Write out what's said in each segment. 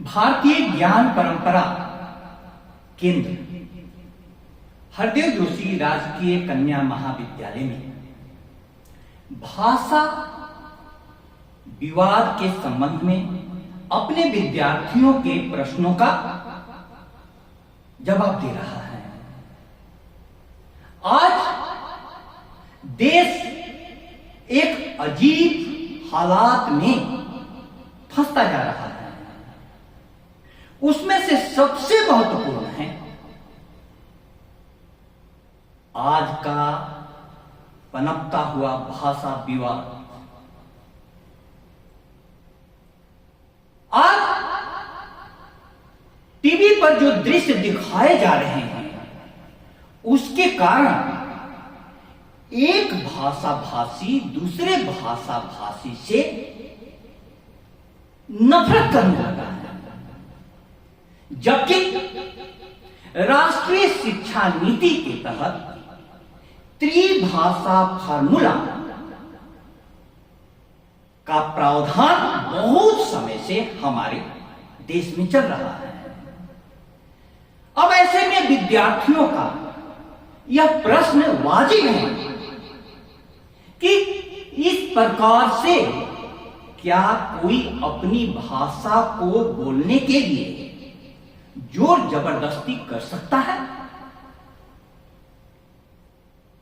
भारतीय ज्ञान परंपरा केंद्र हरदेव जोशी राजकीय कन्या महाविद्यालय में भाषा विवाद के संबंध में अपने विद्यार्थियों के प्रश्नों का जवाब दे रहा है। आज देश एक अजीब हालात में फंसता जा रहा है। उसमें से सबसे महत्वपूर्ण है आज का पनपता हुआ भाषा विवाद। आज टीवी पर जो दृश्य दिखाए जा रहे हैं उसके कारण एक भाषा भाषी दूसरे भाषा भाषी से नफरत करने लगा है, जबकि राष्ट्रीय शिक्षा नीति के तहत त्रिभाषा फार्मूला का प्रावधान बहुत समय से हमारे देश में चल रहा है। अब ऐसे में विद्यार्थियों का यह प्रश्न वाजिब है कि इस प्रकार से क्या कोई अपनी भाषा को बोलने के लिए जोर जबरदस्ती कर सकता है?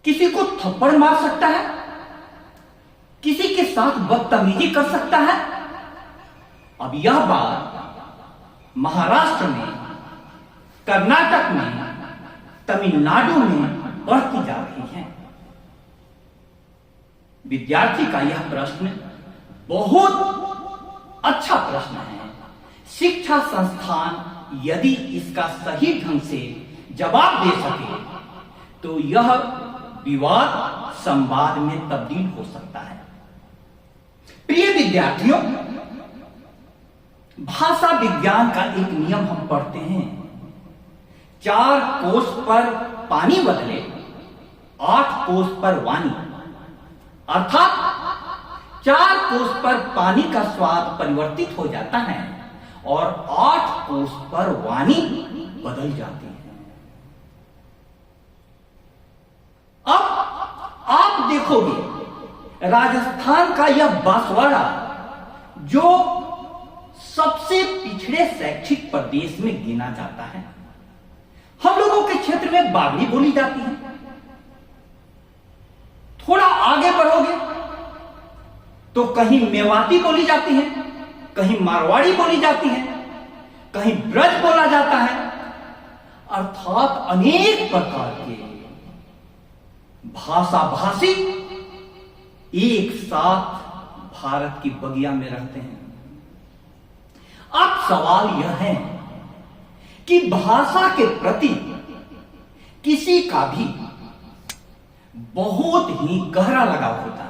किसी को थप्पड़ मार सकता है? किसी के साथ बदतमीजी कर सकता है? अब यह बात महाराष्ट्र में, कर्नाटक में, तमिलनाडु में बढ़ती जा रही है। विद्यार्थी का यह प्रश्न बहुत अच्छा प्रश्न है। शिक्षा संस्थान यदि इसका सही ढंग से जवाब दे सके तो यह विवाद संवाद में तब्दील हो सकता है। प्रिय विद्यार्थियों, भाषा विज्ञान का एक नियम हम पढ़ते हैं, 4 कोस पर पानी बदले 8 कोस पर वाणी, अर्थात 4 कोस पर पानी का स्वाद परिवर्तित हो जाता है और 8 कोस पर वाणी बदल जाती है। अब आप देखोगे राजस्थान का यह बांसवाड़ा जो सबसे पिछड़े शैक्षिक प्रदेश में गिना जाता है, हम लोगों के क्षेत्र में बागड़ी बोली जाती है। थोड़ा आगे बढ़ोगे तो कहीं मेवाती बोली जाती है, कहीं मारवाड़ी बोली जाती है, कहीं ब्रज बोला जाता है, अर्थात अनेक प्रकार के भाषा भाषी एक साथ भारत की बगिया में रहते हैं। अब सवाल यह है कि भाषा के प्रति किसी का भी बहुत ही गहरा लगाव होता है।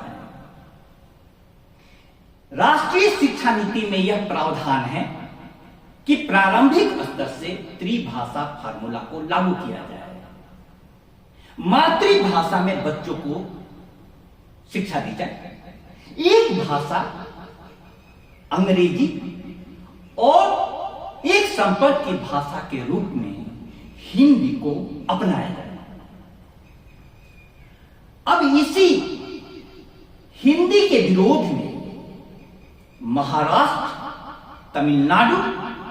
राष्ट्रीय शिक्षा नीति में यह प्रावधान है कि प्रारंभिक स्तर से त्रिभाषा फार्मूला को लागू किया जाए। मातृभाषा में बच्चों को शिक्षा दी जाए, एक भाषा अंग्रेजी और एक संपर्क की भाषा के रूप में हिंदी को अपनाया जाए। अब इसी हिंदी के विरोध में महाराष्ट्र, तमिलनाडु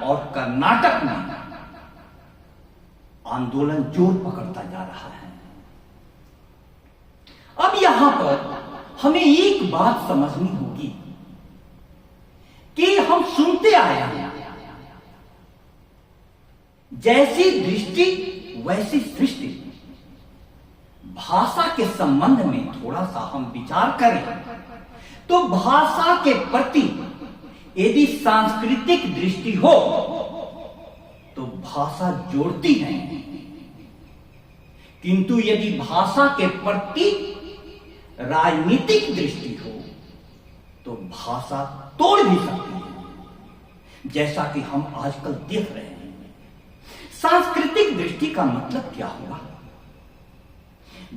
और कर्नाटक में आंदोलन जोर पकड़ता जा रहा है। अब यहां पर हमें एक बात समझनी होगी कि हम सुनते आए हैं, जैसी दृष्टि वैसी सृष्टि। भाषा के संबंध में थोड़ा सा हम विचार करें तो भाषा के प्रति यदि सांस्कृतिक दृष्टि हो तो भाषा जोड़ती है, किंतु यदि भाषा के प्रति राजनीतिक दृष्टि हो तो भाषा तोड़ भी सकती है, जैसा कि हम आजकल देख रहे हैं। सांस्कृतिक दृष्टि का मतलब क्या हुआ?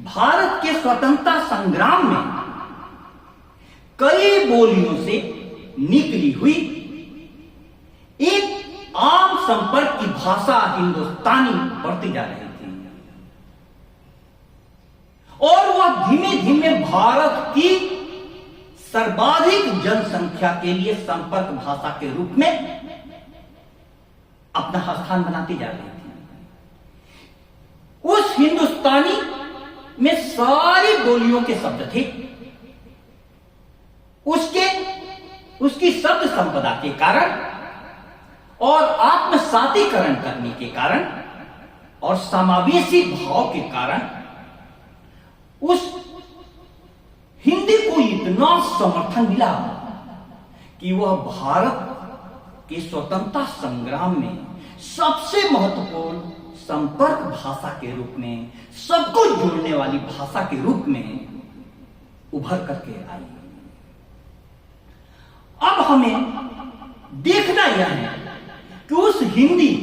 भारत के स्वतंत्रता संग्राम में कई बोलियों से निकली हुई एक आम संपर्क की भाषा हिंदुस्तानी बढ़ती जा रही थी और वह धीमे धीमे भारत की सर्वाधिक जनसंख्या के लिए संपर्क भाषा के रूप में अपना स्थान बनाती जा रही थी। उस हिंदुस्तानी में सारी बोलियों के शब्द थे। उसकी शब्द संपदा के कारण और आत्मसातीकरण करने के कारण और समावेशी भाव के कारण उस हिंदी को इतना समर्थन मिला कि वह भारत के स्वतंत्रता संग्राम में सबसे महत्वपूर्ण संपर्क भाषा के रूप में, सबको जोड़ने वाली भाषा के रूप में उभर करके आई। अब हमें देखना यह है कि उस हिंदी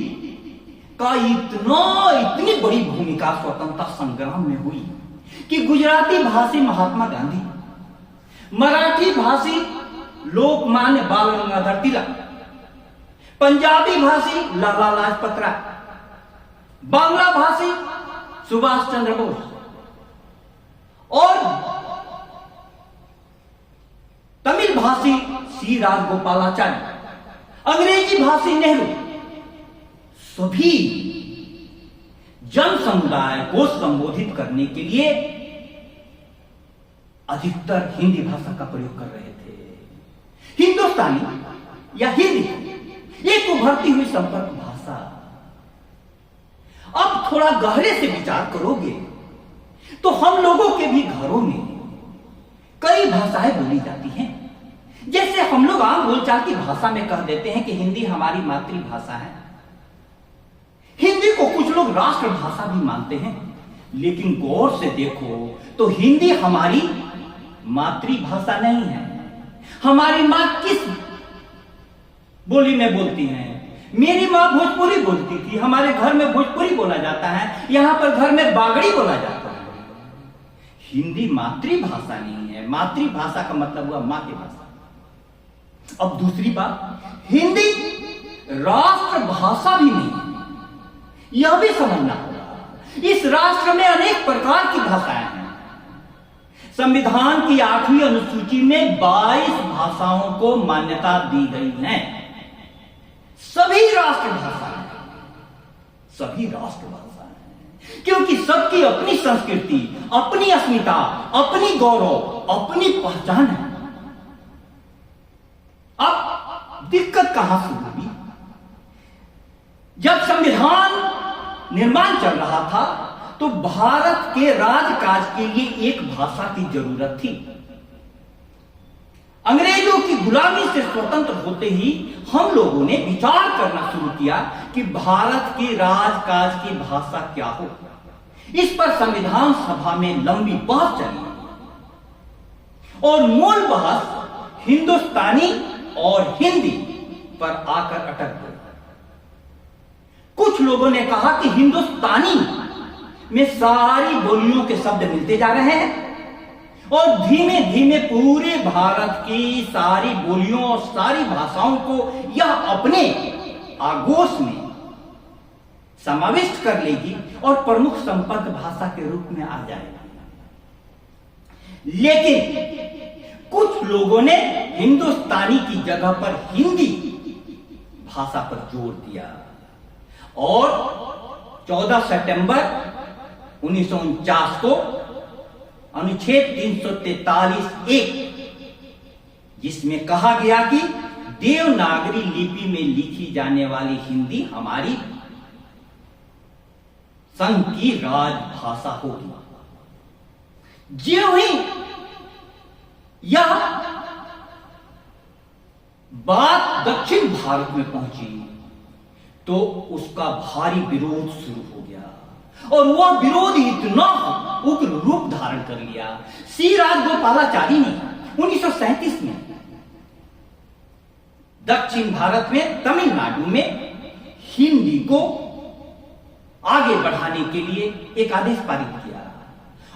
का इतनी बड़ी भूमिका स्वतंत्रता संग्राम में हुई कि गुजराती भाषी महात्मा गांधी, मराठी भाषी लोकमान्य बाल गंगाधर तिलक, पंजाबी भाषी लाला लाजपत राय, बांग्ला भाषी सुभाष चंद्र बोस और तमिल भाषी सी राजगोपालाचार्य, अंग्रेजी भाषी नेहरू, सभी जन समुदाय को संबोधित करने के लिए अधिकतर हिंदी भाषा का प्रयोग कर रहे थे। हिंदुस्तानी या हिंदी एक उभरती हुई संपर्क भाषा। अब थोड़ा गहरे से विचार करोगे तो हम लोगों के भी घरों में कई भाषाएं बोली जाती हैं। जैसे हम लोग आम बोलचाल की भाषा में कह देते हैं कि हिंदी हमारी मातृभाषा है। हिंदी को कुछ लोग राष्ट्रभाषा भी मानते हैं, लेकिन गौर से देखो तो हिंदी हमारी मातृभाषा नहीं है। हमारी मां किस बोली में बोलती हैं? मेरी मां भोजपुरी बोलती थी। हमारे घर में भोजपुरी बोला जाता है, यहां पर घर में बागड़ी बोला जाता है। हिंदी मातृभाषा नहीं है। मातृभाषा का मतलब हुआ मां की भाषा। अब दूसरी बात, हिंदी राष्ट्रभाषा भी नहीं है, यह भी समझना होगा। इस राष्ट्र में अनेक प्रकार की भाषाएं हैं। संविधान की 8वीं अनुसूची में 22 भाषाओं को मान्यता दी गई है। सभी राष्ट्रभाषाएं, सभी राष्ट्रभाषाएं, क्योंकि सबकी अपनी संस्कृति, अपनी अस्मिता, अपनी गौरव, अपनी पहचान है। अब दिक्कत कहां से हुई? जब संविधान निर्माण चल रहा था तो भारत के राजकाज के लिए एक भाषा की जरूरत थी। अंग्रेजों की गुलामी से स्वतंत्र होते ही हम लोगों ने विचार करना शुरू किया कि भारत के राजकाज की भाषा क्या हो। इस पर संविधान सभा में लंबी बहस चली और मूल बहस हिंदुस्तानी और हिंदी पर आकर अटक गई। कुछ लोगों ने कहा कि हिंदुस्तानी में सारी बोलियों के शब्द मिलते जा रहे हैं और धीमे धीमे पूरे भारत की सारी बोलियों और सारी भाषाओं को यह अपने आगोश में समाविष्ट कर लेगी और प्रमुख संपर्क भाषा के रूप में आ जाएगी। लेकिन कुछ लोगों ने हिंदुस्तानी की जगह पर हिंदी भाषा पर जोर दिया और 14 सितंबर 1949 को अनुच्छेद 343(1), जिसमें कहा गया कि देवनागरी लिपि में लिखी जाने वाली हिंदी हमारी संघ की राजभाषा होगी। ज्यों ही यह बात दक्षिण भारत में पहुंची तो उसका भारी विरोध शुरू हो गया और वह विरोध इतना उग्र रूप धारण कर लिया। सी राजगोपालाचारी ने 1937 में दक्षिण भारत में तमिलनाडु में हिंदी को आगे बढ़ाने के लिए एक आदेश पारित किया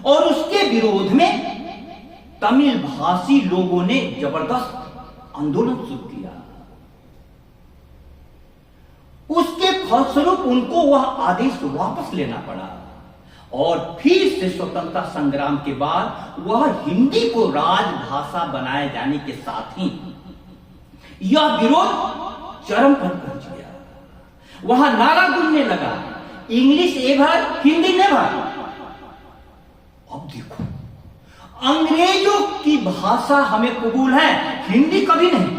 और उसके विरोध में तमिल भाषी लोगों ने जबरदस्त आंदोलन शुरू किया। उसके फलस्वरूप उनको वह आदेश वापस लेना पड़ा और फिर से स्वतंत्रता संग्राम के बाद वह हिंदी को राजभाषा बनाए जाने के साथ ही यह विरोध चरम पर पहुंच गया। वह नारा गूंजने लगा, इंग्लिश एवर, हिंदी नेवर। अब देखो, अंग्रेजों की भाषा हमें कबूल है, हिंदी कभी नहीं।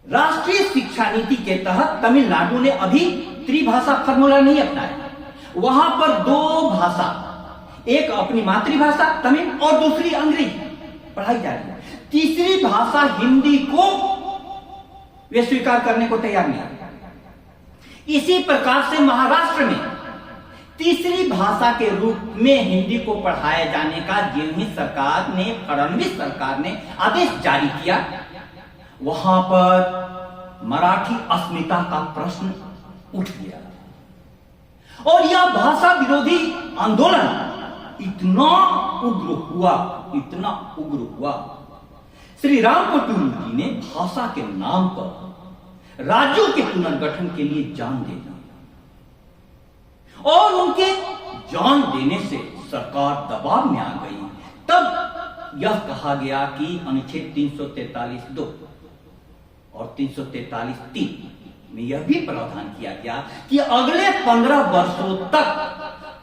राष्ट्रीय शिक्षा नीति के तहत तमिलनाडु ने अभी त्रिभाषा फॉर्मूला नहीं अपनाया। वहां पर 2 भाषा, एक अपनी मातृभाषा तमिल और दूसरी अंग्रेजी पढ़ाई जा रही है। तीसरी भाषा हिंदी को वे स्वीकार करने को तैयार नहीं। इसी प्रकार से महाराष्ट्र में तीसरी भाषा के रूप में हिंदी को पढ़ाए जाने का जिन्हीं सरकार ने, फडणवीस सरकार ने आदेश जारी किया, वहां पर मराठी अस्मिता का प्रश्न उठ गया और यह भाषा विरोधी आंदोलन इतना उग्र हुआ, श्री राम पटूल जी ने भाषा के नाम पर राज्यों के पुनर्गठन के लिए जान दे दी और उनके जान देने से सरकार दबाव में आ गई। तब यह कहा गया कि अनुच्छेद 343(2) और 343(3) में यह भी प्रावधान किया गया कि अगले 15 वर्षों तक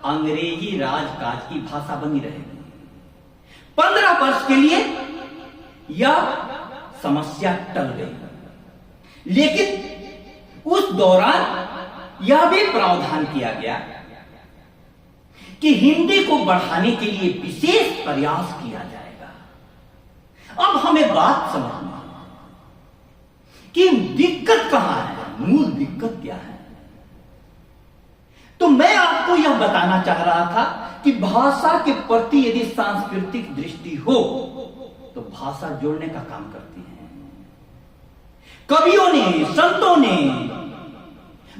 अंग्रेजी राजकाज की भाषा बनी रहेगी। 15 वर्ष के लिए यह समस्या टल गई, लेकिन उस दौरान यह भी प्रावधान किया गया कि हिंदी को बढ़ाने के लिए विशेष प्रयास किया जाएगा। अब हमें बात समझना है कि दिक्कत कहां है, मूल दिक्कत क्या है। तो मैं आपको यह बताना चाह रहा था कि भाषा के प्रति यदि सांस्कृतिक दृष्टि हो तो भाषा जोड़ने का काम करती है। कवियों ने, संतों ने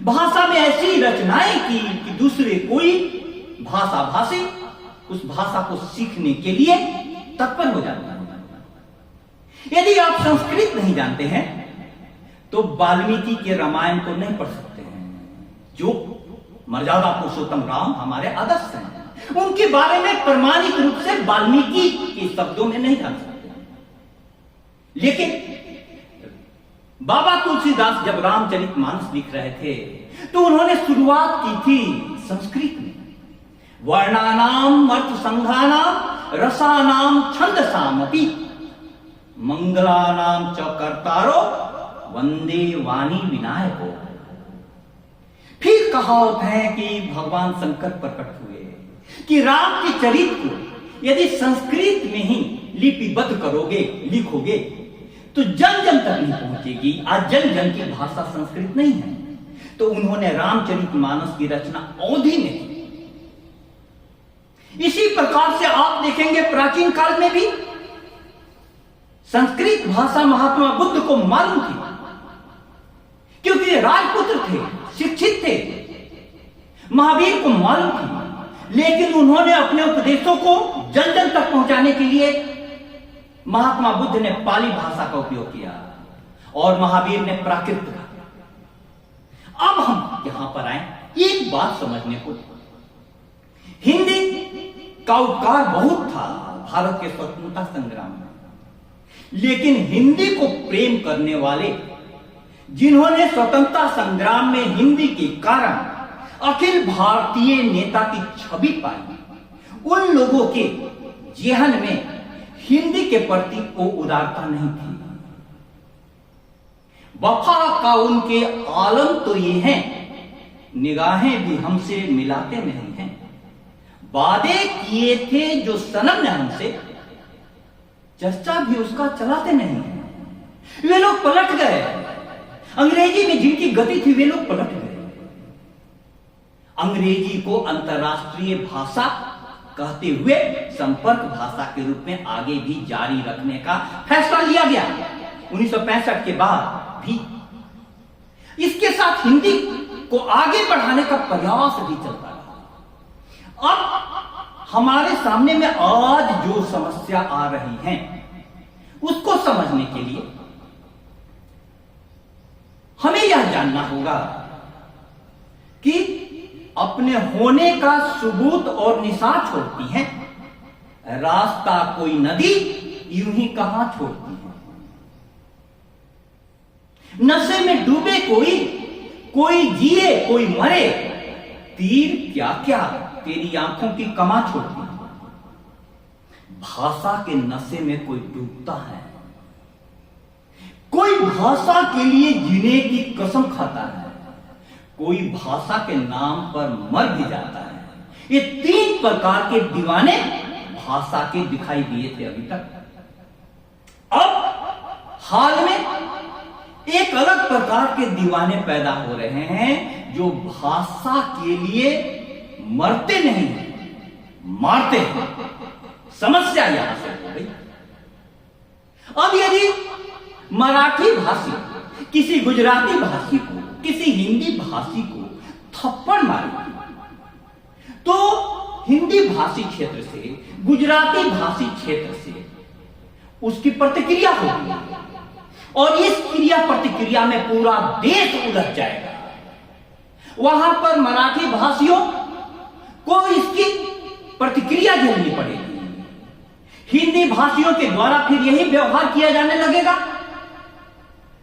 भाषा में ऐसी रचनाएं की कि दूसरे कोई भाषा भाषी उस भाषा को सीखने के लिए तत्पर हो जाता है। यदि आप संस्कृत नहीं जानते हैं तो वाल्मीकि के रामायण को नहीं पढ़ सकते हैं, जो मर्यादा पुरुषोत्तम राम हमारे आदर्श हैं। उनके बारे में प्रमाणिक रूप से वाल्मीकि के शब्दों में नहीं जान सकते। लेकिन बाबा तुलसीदास जब रामचरितमानस लिख रहे थे तो उन्होंने शुरुआत की थी संस्कृत में। वर्णानाम अर्थ संघानाम रसानाम छंदसामपि मंगलानाम च कर्तारो वंदे वाणी विनायको। फिर कहावत है कि भगवान शंकर प्रकट हुए कि राम के चरित्र को यदि संस्कृत में ही लिपिबद्ध करोगे, लिखोगे तो जन जन तक नहीं पहुंचेगी। आज जन जन की भाषा संस्कृत नहीं है, तो उन्होंने रामचरितमानस की रचना अवधि में की। इसी प्रकार से आप देखेंगे प्राचीन काल में भी संस्कृत भाषा महात्मा बुद्ध को मालूम थी, क्योंकि राजपुत्र थे, शिक्षित थे। महावीर को मालूम थी, लेकिन उन्होंने अपने उपदेशों को जन जन तक पहुंचाने के लिए महात्मा बुद्ध ने पाली भाषा का उपयोग किया और महावीर ने प्राकृत का। अब हम यहां पर आए एक बात समझने को। हिंदी का उपकार बहुत था भारत के स्वतंत्रता संग्राम में, लेकिन हिंदी को प्रेम करने वाले, जिन्होंने स्वतंत्रता संग्राम में हिंदी के कारण अखिल भारतीय नेता की छवि पाई, उन लोगों के जेहन में हिंदी के प्रति वो उदारता नहीं थी। वफा का उनके आलम तो ये हैं, निगाहें भी हमसे मिलाते नहीं हैं। वादे किए थे जो सनम ने हमसे, चर्चा भी उसका चलाते नहीं है। वे लोग पलट गए। अंग्रेजी में जिनकी गति थी वे लोग पलट गए। अंग्रेजी को अंतर्राष्ट्रीय भाषा कहते हुए संपर्क भाषा के रूप में आगे भी जारी रखने का फैसला लिया गया 1965 के बाद भी। इसके साथ हिंदी को आगे बढ़ाने का प्रयास भी चलता रहा। अब हमारे सामने में आज जो समस्या आ रही है उसको समझने के लिए हमें यह जानना होगा कि अपने होने का सबूत और निशान छोड़ती है, रास्ता कोई नदी यूं ही कहां छोड़ती है। नशे में डूबे कोई जिए कोई मरे, तीर क्या क्या तेरी आंखों की कमा छोड़ती है। भाषा के नशे में कोई डूबता है, कोई भाषा के लिए जीने की कसम खाता है, कोई भाषा के नाम पर मर भी जाता है। ये 3 प्रकार के दीवाने भाषा के दिखाई दिए थे अभी तक। अब हाल में एक अलग प्रकार के दीवाने पैदा हो रहे हैं, जो भाषा के लिए मरते नहीं मारते हैं। समस्या यहां से हो गई। अब यदि मराठी भाषी किसी गुजराती भाषी को, किसी हिंदी भाषी को थप्पड़ मारे, तो हिंदी भाषी क्षेत्र से, गुजराती भाषी क्षेत्र से उसकी प्रतिक्रिया होगी, और इस क्रिया प्रतिक्रिया में पूरा देश उलझ जाएगा। वहां पर मराठी भाषियों को इसकी प्रतिक्रिया झेलनी पड़ेगी। हिंदी भाषियों के द्वारा फिर यही व्यवहार किया जाने लगेगा।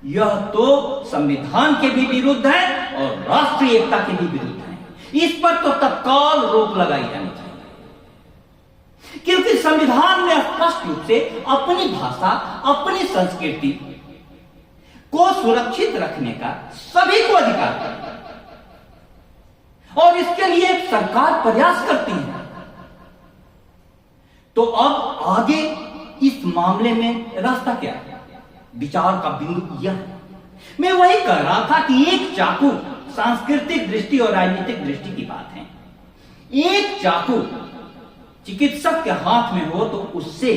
यह तो संविधान के भी विरुद्ध है और राष्ट्रीय एकता के भी विरुद्ध है। इस पर तो तत्काल रोक लगाई जानी चाहिए, क्योंकि संविधान ने स्पष्ट रूप से अपनी भाषा, अपनी संस्कृति को सुरक्षित रखने का सभी को अधिकार है, और इसके लिए सरकार प्रयास करती है। तो अब आगे इस मामले में रास्ता क्या है? विचार का बिंदु यह है। मैं वही कह रहा था कि एक चाकू सांस्कृतिक दृष्टि और राजनीतिक दृष्टि की बात है। एक चाकू चिकित्सक के हाथ में हो तो उससे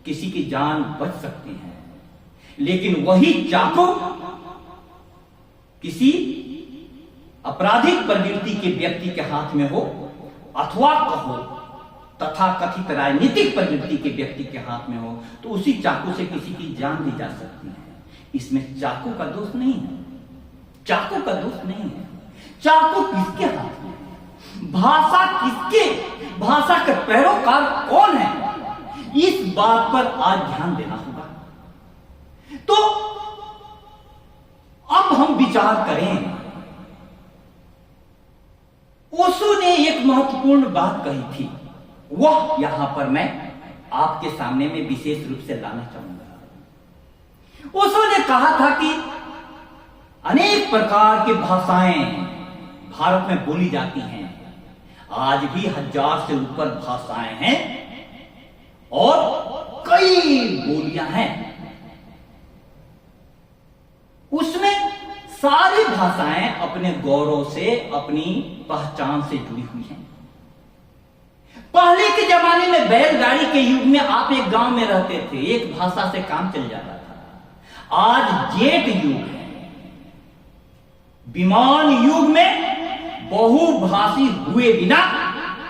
किसी की जान बच सकती है, लेकिन वही चाकू किसी आपराधिक प्रवृत्ति के व्यक्ति के हाथ में हो, अथवा कहो तथा कथित राजनीतिक प्रवृत्ति के व्यक्ति के हाथ में हो, तो उसी चाकू से किसी की जान भी जा सकती है। इसमें चाकू का दोष नहीं है, चाकू का दोष नहीं है। चाकू किसके हाथ में है? भाषा किसके, भाषा के पैरोकार कौन है? इस बात पर आज ध्यान देना होगा। तो अब हम विचार करें। ओशो ने एक महत्वपूर्ण बात कही थी, वह यहां पर मैं आपके सामने में विशेष रूप से लाना चाहूंगा। ओशो ने कहा था कि अनेक प्रकार की भाषाएं भारत में बोली जाती हैं। आज भी 1000 से ऊपर भाषाएं हैं और कई बोलियां हैं। उसमें सारी भाषाएं अपने गौरव से, अपनी पहचान से जुड़ी हुई हैं। पहले के जमाने में बैलगाड़ी के युग में आप एक गांव में रहते थे, एक भाषा से काम चल जाता था। आज जेट युग है, विमान युग में बहुभाषी हुए बिना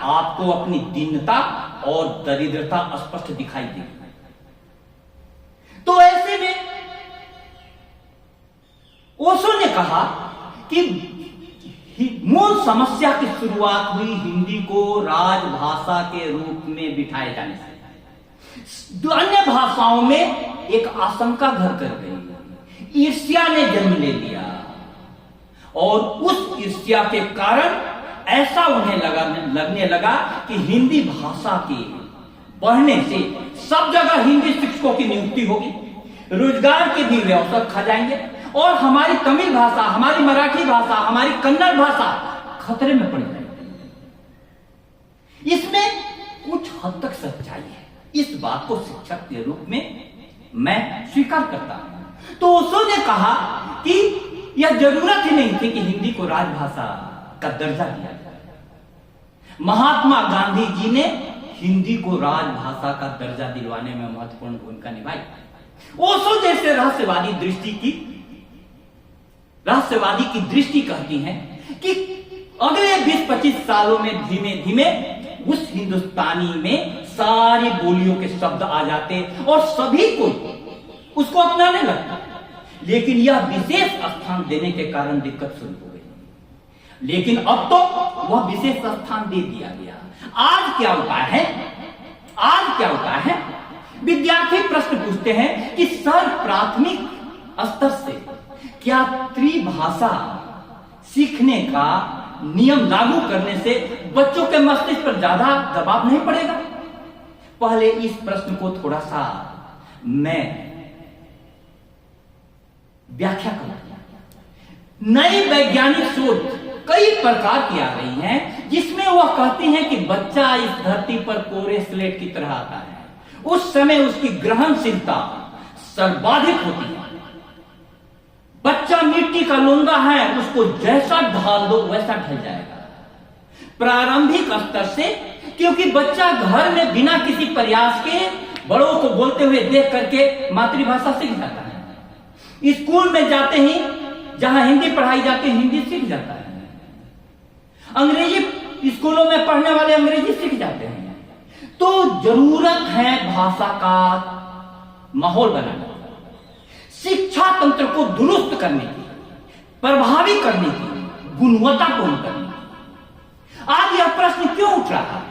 आपको अपनी दीनता और दरिद्रता स्पष्ट दिखाई देगी। तो ऐसे में ओशो ने कहा कि मूल समस्या की शुरुआत हुई हिंदी को राजभाषा के रूप में बिठाए जाने से। अन्य भाषाओं में एक आशंका घर कर गई, ईर्ष्या ने जन्म ले लिया, और उस ईर्ष्या के कारण ऐसा उन्हें लगने लगा कि हिंदी भाषा के बढ़ने से सब जगह हिंदी शिक्षकों की नियुक्ति होगी, रोजगार के भी अवसर खा जाएंगे, और हमारी तमिल भाषा, हमारी मराठी भाषा, हमारी कन्नड़ भाषा खतरे में पड़ जाएगी। इसमें कुछ हद तक सच्चाई है। इस बात को शिक्षक के रूप में मैं स्वीकार करता हूं। तो ओशो ने कहा कि यह जरूरत ही नहीं थी कि हिंदी को राजभाषा का दर्जा दिया जाए। महात्मा गांधी जी ने हिंदी को राजभाषा का दर्जा दिलवाने में महत्वपूर्ण भूमिका निभाई। ओशो जैसे रहस्यवादी की दृष्टि कहती है कि अगले 20-25 सालों में धीमे धीमे उस हिंदुस्तानी में सारी बोलियों के शब्द आ जाते और सभी को उसको अपनाने लगता। लेकिन यह विशेष स्थान देने के कारण दिक्कत शुरू हो गई। लेकिन अब तो वह विशेष स्थान दे दिया गया। आज क्या उपाय है? आज क्या उपाय है? विद्यार्थी प्रश्न पूछते हैं कि सर, प्राथमिक स्तर से क्या त्रिभाषा सीखने का नियम लागू करने से बच्चों के मस्तिष्क पर ज्यादा दबाव नहीं पड़ेगा? पहले इस प्रश्न को थोड़ा सा मैं व्याख्या करूं। नई वैज्ञानिक शोध कई प्रकार की आ रही हैं, जिसमें वह कहती हैं कि बच्चा इस धरती पर कोरे स्लेट की तरह आता है। उस समय उसकी ग्रहणशीलता सर्वाधिक होती है। बच्चा मिट्टी का लोंदा है, उसको जैसा ढाल दो वैसा ढल जाएगा। प्रारंभिक स्तर से, क्योंकि बच्चा घर में बिना किसी प्रयास के बड़ों को बोलते हुए देख करके मातृभाषा सीख जाता है। स्कूल में जाते ही जहां हिंदी पढ़ाई जाती है, हिंदी सीख जाता है। अंग्रेजी स्कूलों में पढ़ने वाले अंग्रेजी सीख जाते हैं। तो जरूरत है भाषा का माहौल बनाने, शिक्षा तंत्र को दुरुस्त करने की, प्रभावी करने की, गुणवत्तापूर्ण करने की। आज यह प्रश्न क्यों उठ रहा है?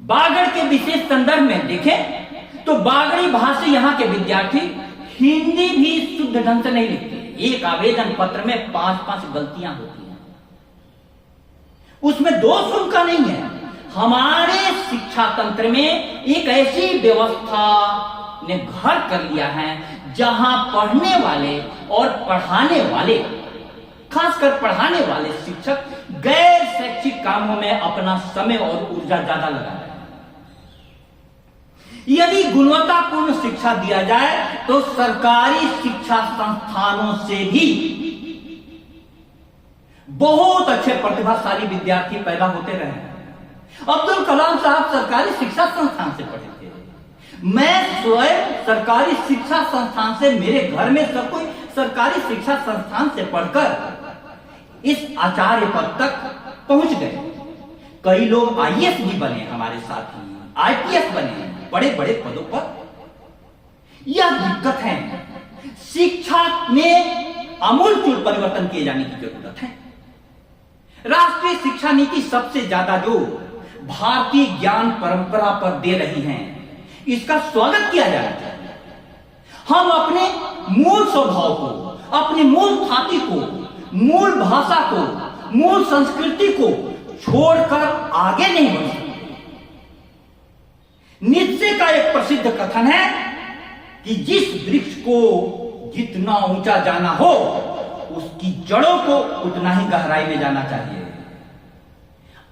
बागड़ के विशेष संदर्भ में देखें तो बागड़ी भाषी यहां के विद्यार्थी हिंदी भी शुद्ध ढंग से नहीं लिखते। एक आवेदन पत्र में 5-5 गलतियां होती हैं। उसमें दोष उनका नहीं है। हमारे शिक्षा तंत्र में एक ऐसी व्यवस्था ने घर कर लिया है जहां पढ़ने वाले और पढ़ाने वाले, खासकर पढ़ाने वाले शिक्षक गैर शैक्षिक कामों में अपना समय और ऊर्जा ज्यादा लगा रहे हैं। यदि गुणवत्तापूर्ण शिक्षा दिया जाए तो सरकारी शिक्षा संस्थानों से भी बहुत अच्छे प्रतिभाशाली विद्यार्थी पैदा होते रहे हैं। अब्दुल कलाम साहब सरकारी शिक्षा संस्थान से पढ़े थे। मैं स्वयं सरकारी शिक्षा संस्थान से, मेरे घर में सब कोई सरकारी शिक्षा संस्थान से पढ़कर इस आचार्य पद तक पहुंच गए। कई लोग आईएएस भी बने, हमारे साथी आईपीएस बने, बड़े बड़े पदों पर। यह दिक्कत है। शिक्षा में आमूलचूल परिवर्तन किए जाने की जरूरत है। राष्ट्रीय शिक्षा नीति सबसे ज्यादा जो भारतीय ज्ञान परंपरा पर दे रही है, इसका स्वागत किया जाना चाहिए। हम अपने मूल स्वभाव को, अपनी मूल जाति को, मूल भाषा को, मूल संस्कृति को छोड़कर आगे नहीं बढ़ सकते। नीत्शे का एक प्रसिद्ध कथन है कि जिस वृक्ष को जितना ऊंचा जाना हो, उसकी जड़ों को उतना ही गहराई में जाना चाहिए।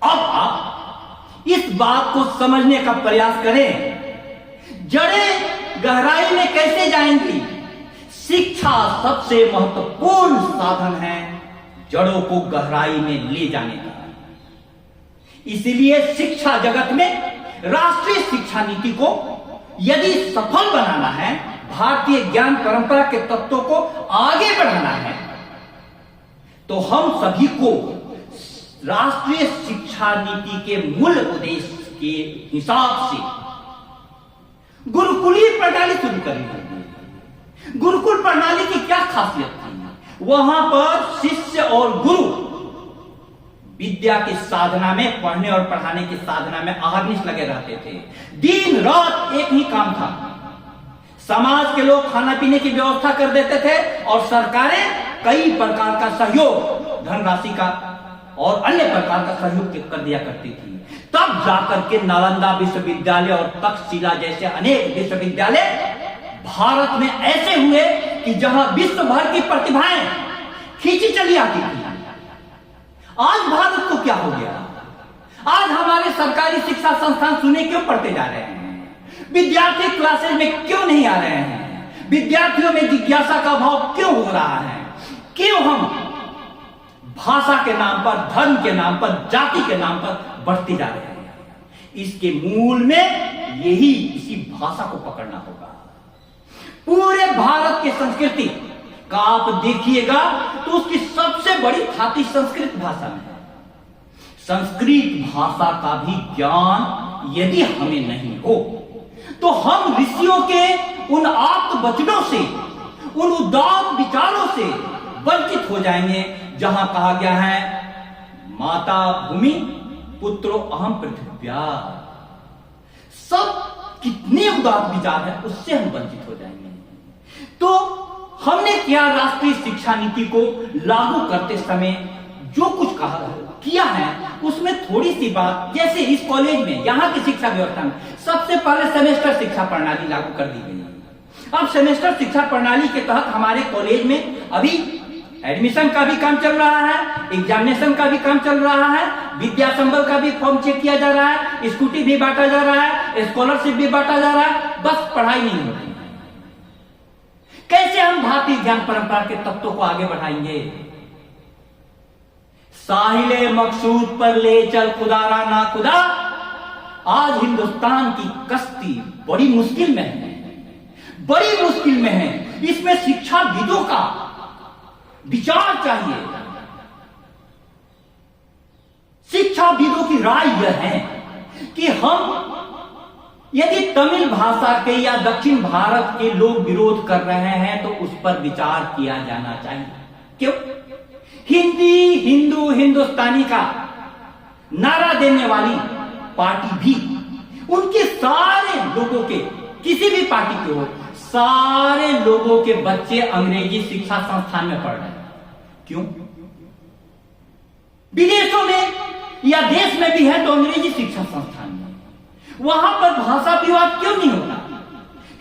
अब आप इस बात को समझने का प्रयास करें। जड़ें गहराई में कैसे जाएंगी? शिक्षा सबसे महत्वपूर्ण साधन है जड़ों को गहराई में ले जाने का। इसलिए शिक्षा जगत में राष्ट्रीय शिक्षा नीति को यदि सफल बनाना है, भारतीय ज्ञान परंपरा के तत्वों को आगे बढ़ाना है, तो हम सभी को राष्ट्रीय शिक्षा नीति के मूल उद्देश्य के हिसाब से गुरुकुलीय प्रणाली शुरू करनी होगी। गुरुकुल प्रणाली की क्या खासियत थी? वहां पर शिष्य और गुरु विद्या की साधना में, पढ़ने और पढ़ाने की साधना में अहर्निश लगे रहते थे। दिन रात एक ही काम था। समाज के लोग खाना पीने की व्यवस्था कर देते थे और सरकारें कई प्रकार का सहयोग, धनराशि का और अन्य प्रकार का सहयोग कर दिया करती थी। तब जाकर के नालंदा विश्वविद्यालय और तक्षशिला जैसे अनेक विश्वविद्यालय भारत में ऐसे हुए कि जहां विश्व भर की प्रतिभाएं खींची चली आती थी। आज भारत को क्या हो गया? आज हमारे सरकारी शिक्षा संस्थान सुने क्यों पढ़ते जा रहे हैं? विद्यार्थी क्लासेज में क्यों नहीं आ रहे हैं? विद्यार्थियों में जिज्ञासा का अभाव क्यों हो रहा है? क्यों हम भाषा के नाम पर, धर्म के नाम पर, जाति के नाम पर बढ़ते जा रहे हैं? इसके मूल में यही इसी भाषा को पकड़ना होगा। पूरे भारत की संस्कृति का आप देखिएगा तो उसकी सबसे बड़ी खाती संस्कृत भाषा में है। संस्कृत भाषा का भी ज्ञान यदि हमें नहीं हो तो हम ऋषियों के उन आप्त वचनों से, उन उदार विचारों से वंचित हो जाएंगे, जहां कहा गया है माता भूमि पुत्रो अहम पृथ्व्या। सब कितने उदार विचार है, उससे हम वंचित हो जाएंगे। तो हमने क्या राष्ट्रीय शिक्षा नीति को लागू करते समय जो कुछ किया है, उसमें थोड़ी सी बात, जैसे इस कॉलेज में, यहां की शिक्षा व्यवस्था में सबसे पहले सेमेस्टर शिक्षा प्रणाली लागू कर दी गई है। अब सेमेस्टर शिक्षा प्रणाली के तहत हमारे कॉलेज में अभी एडमिशन का भी काम चल रहा है, एग्जामिनेशन का भी काम चल रहा है, विद्या संबल का भी फॉर्म चेक किया जा रहा है, स्कूटी भी बांटा जा रहा है, स्कॉलरशिप भी बांटा जा रहा है, बस पढ़ाई नहीं हो रही है। कैसे हम भारतीय ज्ञान परंपरा के तत्वों को आगे बढ़ाएंगे? साहिले मकसूद पर ले चल खुदारा ना खुदा, आज हिंदुस्तान की कश्ती बड़ी मुश्किल में है, बड़ी मुश्किल में है। इसमें शिक्षाविदों का विचार चाहिए। शिक्षाविदों की राय यह है कि हम यदि तमिल भाषा के या दक्षिण भारत के लोग विरोध कर रहे हैं तो उस पर विचार किया जाना चाहिए। क्यों? हिंदी हिंदू हिंदुस्तानी का नारा देने वाली पार्टी भी उनके सारे लोगों के, किसी भी पार्टी के हो, सारे लोगों के बच्चे अंग्रेजी शिक्षा संस्थान में पढ़ रहे हैं। क्यों? विदेशों में या देश में भी है तो अंग्रेजी शिक्षा संस्थान में, वहां पर भाषा विवाद क्यों नहीं हो रहा?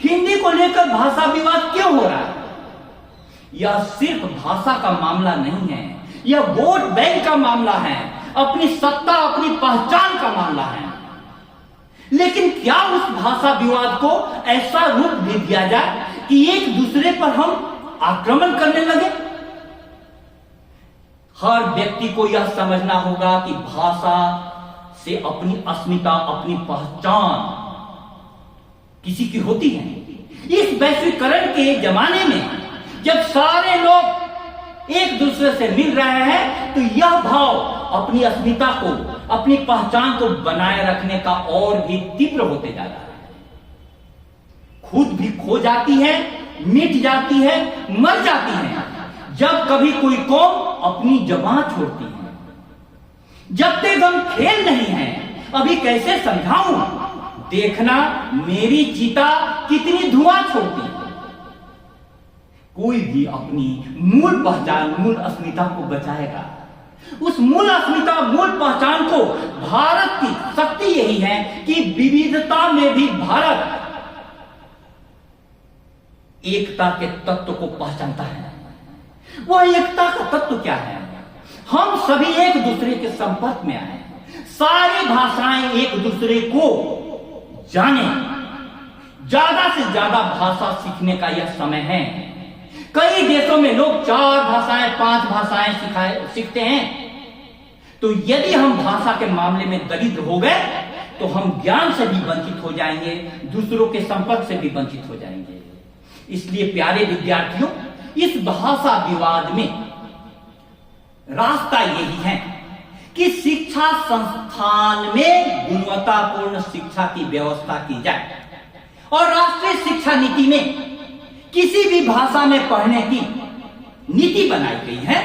हिंदी को लेकर भाषा विवाद क्यों हो रहा है? यह सिर्फ भाषा का मामला नहीं है, यह वोट बैंक का मामला है, अपनी सत्ता अपनी पहचान का मामला है। लेकिन क्या उस भाषा विवाद को ऐसा रूप दे दिया जाए कि एक दूसरे पर हम आक्रमण करने लगे? हर व्यक्ति को यह समझना होगा कि भाषा से अपनी अस्मिता, अपनी पहचान किसी की होती है। इस वैश्वीकरण के जमाने में जब सारे लोग एक दूसरे से मिल रहे हैं तो यह भाव अपनी अस्मिता को, अपनी पहचान को बनाए रखने का और भी तीव्र होते जा रहा है। खुद भी खो जाती है, मिट जाती है, मर जाती है जब कभी कोई कौम अपनी जबान छोड़ती है। जब तक हम खेल नहीं है, अभी कैसे समझाऊं, देखना मेरी चीता कितनी धुआं छोड़ती है। कोई भी अपनी मूल पहचान, मूल अस्मिता को बचाएगा। उस मूल अस्मिता, मूल पहचान को, भारत की शक्ति यही है कि विविधता में भी भारत एकता के तत्व को पहचानता है। वह एकता का तत्व क्या है? हम सभी एक दूसरे के संपर्क में आए, सारी भाषाएं एक दूसरे को जाने, ज्यादा से ज्यादा भाषा सीखने का यह समय है। कई देशों में लोग 4 भाषाएं 5 भाषाएं सीखते हैं। तो यदि हम भाषा के मामले में दरिद्र हो गए तो हम ज्ञान से भी वंचित हो जाएंगे, दूसरों के संपर्क से भी वंचित हो जाएंगे। इसलिए प्यारे विद्यार्थियों, इस भाषा विवाद में रास्ता यही है कि शिक्षा संस्थान में गुणवत्तापूर्ण शिक्षा की व्यवस्था की जाए और राष्ट्रीय शिक्षा नीति में किसी भी भाषा में पढ़ने की नीति बनाई गई है।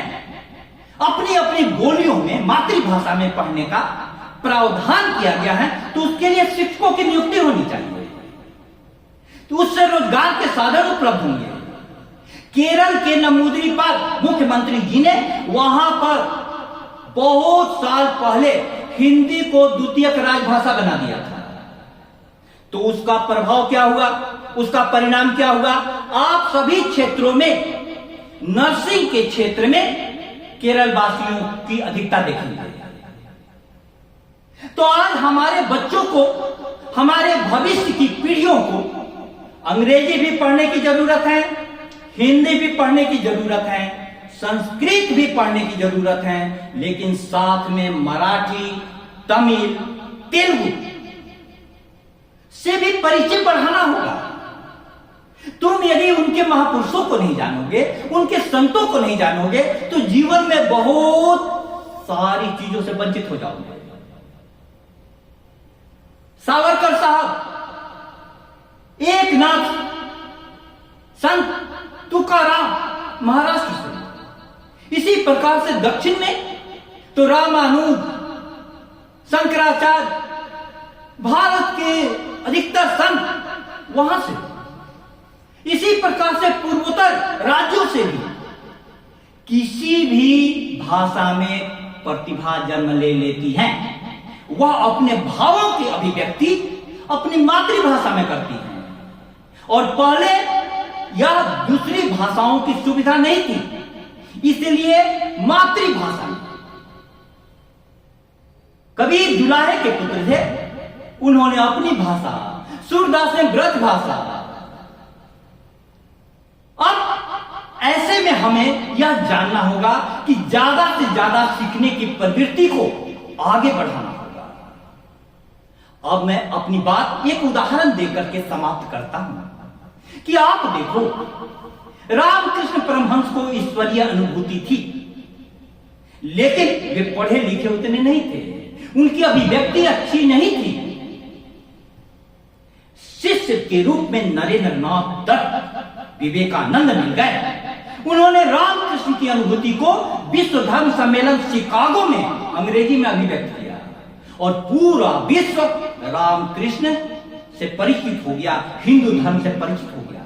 अपनी अपनी बोलियों में, मातृभाषा में पढ़ने का प्रावधान किया गया है। तो उसके लिए शिक्षकों की नियुक्ति होनी चाहिए, तो उससे रोजगार के साधन उपलब्ध होंगे। केरल के नमूद्रीपाल मुख्यमंत्री जी ने वहां पर बहुत साल पहले हिंदी को द्वितीयक राजभाषा बना दिया था। तो उसका प्रभाव क्या हुआ, उसका परिणाम क्या हुआ? आप सभी क्षेत्रों में, नर्सिंग के क्षेत्र में केरल वासियों की अधिकता देखेंगे। तो आज हमारे बच्चों को, हमारे भविष्य की पीढ़ियों को अंग्रेजी भी पढ़ने की जरूरत है, हिंदी भी पढ़ने की जरूरत है, संस्कृत भी पढ़ने की जरूरत है, लेकिन साथ में मराठी, तमिल, तेलुगु से भी परिचय बढ़ाना होगा। तुम यदि उनके महापुरुषों को नहीं जानोगे, उनके संतों को नहीं जानोगे, तो जीवन में बहुत सारी चीजों से वंचित हो जाओगे। सावरकर साहब, एकनाथ, संत तुकाराम महाराष्ट्र से। इसी प्रकार से दक्षिण में तो रामानुज, शंकराचार्य, भारत के अधिकतर संत वहां से। इसी प्रकार से पूर्वोत्तर राज्यों से भी किसी भी भाषा में प्रतिभा जन्म ले लेती है, वह अपने भावों की अभिव्यक्ति अपनी मातृभाषा में करती है। और पहले यह दूसरी भाषाओं की सुविधा नहीं थी, इसलिए मातृभाषा में। कबीर जुलाहे के पुत्र थे, उन्होंने अपनी भाषा, सूरदास ने ब्रज भाषा। अब ऐसे में हमें यह जानना होगा कि ज्यादा से ज्यादा सीखने की प्रवृत्ति को आगे बढ़ाना होगा। अब मैं अपनी बात एक उदाहरण देकर के समाप्त करता हूं कि आप देखो, रामकृष्ण परमहंस को ईश्वरीय अनुभूति थी, लेकिन वे पढ़े लिखे उतने नहीं थे, उनकी अभिव्यक्ति अच्छी नहीं थी। शिष्य के रूप में नरेंद्र नाथ दत्त विवेकानंद मिल गए। उन्होंने रामकृष्ण की अनुभूति को विश्व धर्म सम्मेलन शिकागो में अंग्रेजी में अभिव्यक्त किया और पूरा विश्व रामकृष्ण से परिचित हो गया, हिंदू धर्म से परिचित हो गया।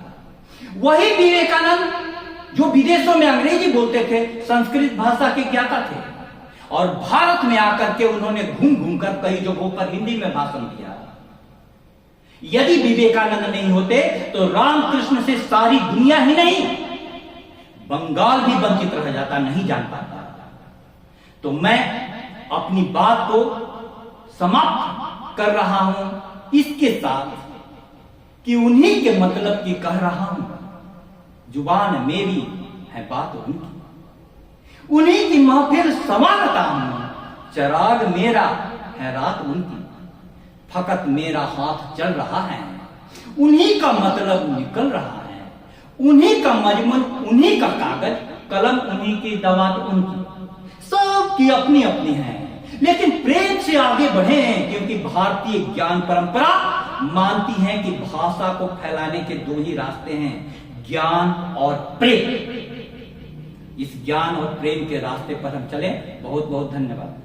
वही विवेकानंद जो विदेशों में अंग्रेजी बोलते थे, संस्कृत भाषा के ज्ञाता थे, और भारत में आकर के उन्होंने घूम घूम कर कई जगहों पर हिंदी में भाषण दिया। यदि विवेकानंद नहीं होते तो रामकृष्ण से सारी दुनिया ही नहीं, बंगाल भी वंचित रह जाता, नहीं जान पाता। तो मैं अपनी बात को समाप्त कर रहा हूं इसके साथ कि उन्हीं के मतलब की कह रहा हूं। जुबान मेरी है बात उनकी, उन्हीं की महफिल समानता हूं, चराग मेरा है रात उनकी, फकत मेरा हाथ चल रहा है, उन्हीं का मतलब निकल रहा है, उन्हीं का मजमून, उन्हीं का कागज, कलम उन्हीं की, दवात उनकी, सबकी अपनी अपनी है। लेकिन प्रेम से आगे बढ़े, क्योंकि भारतीय ज्ञान परंपरा मानती है कि भाषा को फैलाने के दो ही रास्ते हैं, ज्ञान और प्रेम। इस ज्ञान और प्रेम के रास्ते पर हम चलें। बहुत बहुत धन्यवाद।